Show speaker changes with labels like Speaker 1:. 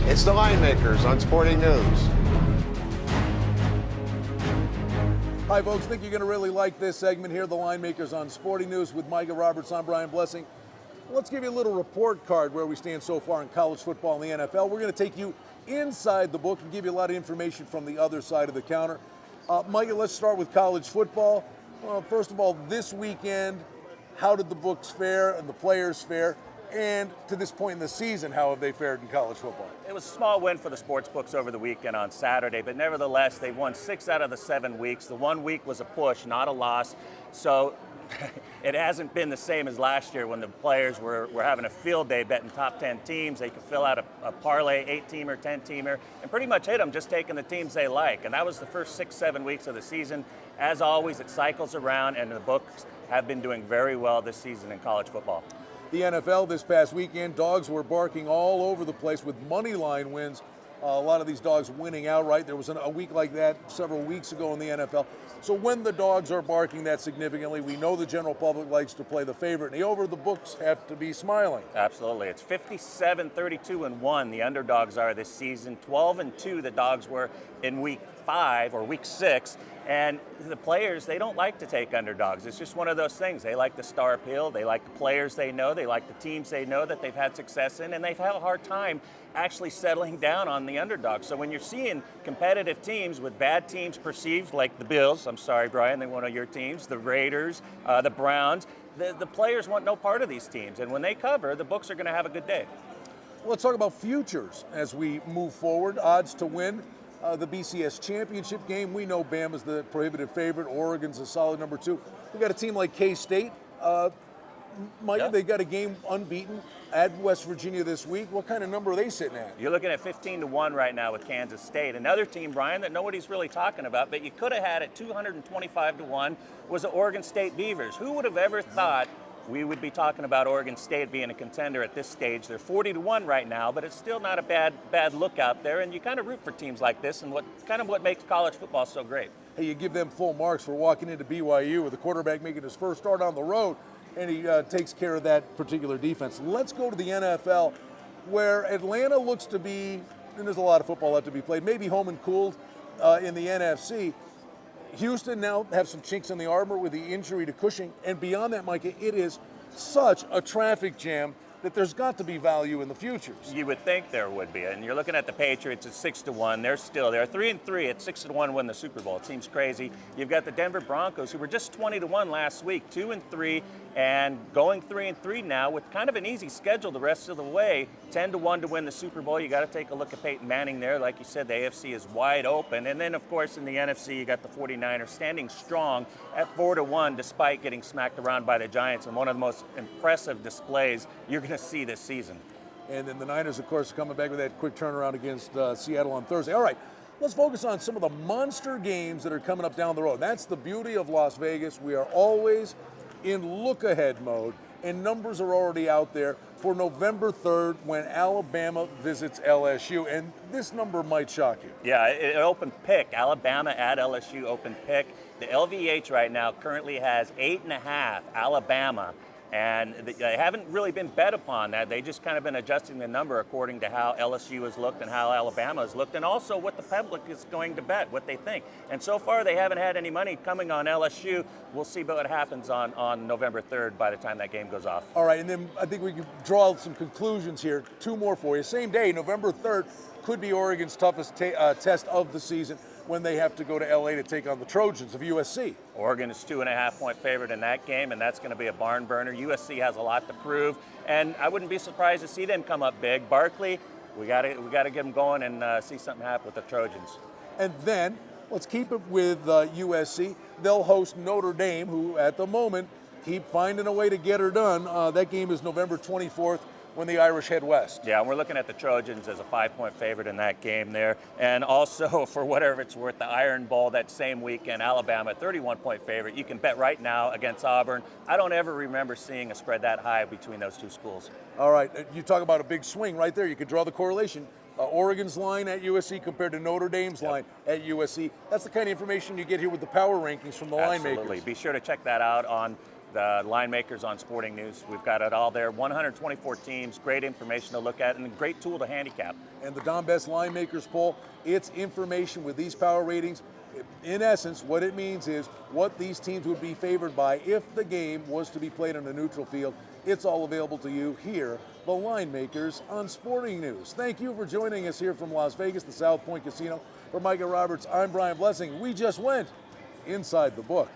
Speaker 1: It's the Linemakers on Sporting News.
Speaker 2: Hi, folks. Think you're going to really like this segment here, the Linemakers on Sporting News with Micah Roberts. I'm Brian Blessing. Let's give you a little report card where we stand so far in college football and the NFL. We're going to take you inside the book and give you a lot of information from the other side of the counter. Micah, let's start with college football. First of all, this weekend, how did the books fare and the players fare? And to this point in the season, how have they fared in college football?
Speaker 3: It was a small win for the sports books over the weekend on Saturday, but nevertheless, they've won 6 out of the 7 weeks. The 1 week was a push, not a loss. So it hasn't been the same as last year when the players were having a field day betting top 10 teams. They could fill out a parlay, 8-teamer, 10-teamer, and pretty much hit them just taking the teams they like. And that was the first 6-7 weeks of the season. As always, it cycles around, and the books have been doing very well this season in college football.
Speaker 2: The NFL this past weekend, dogs were barking all over the place with money line wins. A lot of these dogs winning outright. There was a week like that several weeks ago in the NFL. So when the dogs are barking that significantly, we know the general public likes to play the favorite. And the over the books have to be smiling.
Speaker 3: Absolutely. It's 57-32-1 the underdogs are this season. 12-2 the dogs were in week 5 or week 6. And the players, they don't like to take underdogs. It's just one of those things. They like the star appeal. They like the players they know. They like the teams they know that they've had success in. And they've had a hard time actually settling down on the underdog. So when you're seeing competitive teams with bad teams perceived, like the Bills, I'm sorry, Brian, they're one of your teams, the Raiders, the Browns, the players want no part of these teams. And when they cover, the books are going to have a good day.
Speaker 2: Well, let's talk about futures as we move forward. Odds to win the BCS championship game. We know Bama's the prohibitive favorite. Oregon's a solid number 2. We got a team like K-State. Mike,
Speaker 3: Yep.
Speaker 2: They got a game unbeaten at West Virginia this week. What kind of number are they sitting at?
Speaker 3: You're looking at 15-1 right now with Kansas State. Another team, Brian, that nobody's really talking about, but you could have had it 225-1 was the Oregon State Beavers. Who would have ever thought we would be talking about Oregon State being a contender at this stage? They're 40-1 right now, but it's still not a bad look out there. And you kind of root for teams like this, and what makes college football so great.
Speaker 2: Hey, you give them full marks for walking into BYU with the quarterback making his first start on the road, and he takes care of that particular defense. Let's go to the NFL, where Atlanta looks to be, and there's a lot of football left to be played, maybe home and cooled in the NFC. Houston now have some chinks in the armor with the injury to Cushing, and beyond that, Micah, it is such a traffic jam that there's got to be value in the futures.
Speaker 3: You would think there would be, and you're looking at the Patriots at 6-1. They're 3-3 at 6-1 win the Super Bowl. It seems crazy. You've got the Denver Broncos, who were just 20-1 last week, 2-3, and going 3-3 now with kind of an easy schedule the rest of the way. 10-1 to win the Super Bowl. You got to take a look at Peyton Manning there. Like you said, the AFC is wide open, and then of course in the NFC you got the 49ers standing strong at 4-1 despite getting smacked around by the Giants, and one of the most impressive displays you're going to see this season.
Speaker 2: And then the Niners, of course, coming back with that quick turnaround against Seattle on Thursday. All right, let's focus on some of the monster games that are coming up down the road. That's the beauty of Las Vegas. We are always in look-ahead mode, and numbers are already out there for November 3rd when Alabama visits LSU, and this number might shock you.
Speaker 3: Yeah, it open pick. Alabama at LSU open pick. The LVH right now currently has 8.5 Alabama. And they haven't really been bet upon that. They just kind of been adjusting the number according to how LSU has looked and how Alabama has looked, and also what the public is going to bet, what they think. And so far, they haven't had any money coming on LSU. We'll see what happens on November 3rd by the time that game goes off.
Speaker 2: All right, and then I think we can draw some conclusions here. 2 more for you. Same day, November 3rd, could be Oregon's toughest test of the season when they have to go to LA to take on the Trojans of USC.
Speaker 3: Oregon is 2.5-point favorite in that game, and that's going to be a barn burner. USC has a lot to prove, and I wouldn't be surprised to see them come up big. Barkley, we got to get them going and see something happen with the Trojans.
Speaker 2: And then let's keep it with USC. They'll host Notre Dame, who at the moment keep finding a way to get her done. That game is November 24th. When the Irish head west.
Speaker 3: Yeah, and we're looking at the Trojans as a 5-point favorite in that game there. And also, for whatever it's worth, the Iron Bowl that same weekend, Alabama, 31-point favorite. You can bet right now against Auburn. I don't ever remember seeing a spread that high between those two schools.
Speaker 2: All right, you talk about a big swing right there. You could draw the correlation. Oregon's line at USC compared to Notre Dame's line at USC. That's the kind of information you get here with the power rankings from the Linemakers.
Speaker 3: Absolutely. Be sure to check that out on the Linemakers on Sporting News. We've got it all there. 124 teams, great information to look at, and a great tool to handicap.
Speaker 2: And the Don Best Linemakers poll, it's information with these power ratings. In essence, what it means is what these teams would be favored by if the game was to be played on a neutral field. It's all available to you here, the Linemakers on Sporting News. Thank you for joining us here from Las Vegas, the South Point Casino. For Micah Roberts, I'm Brian Blessing. We just went inside the book.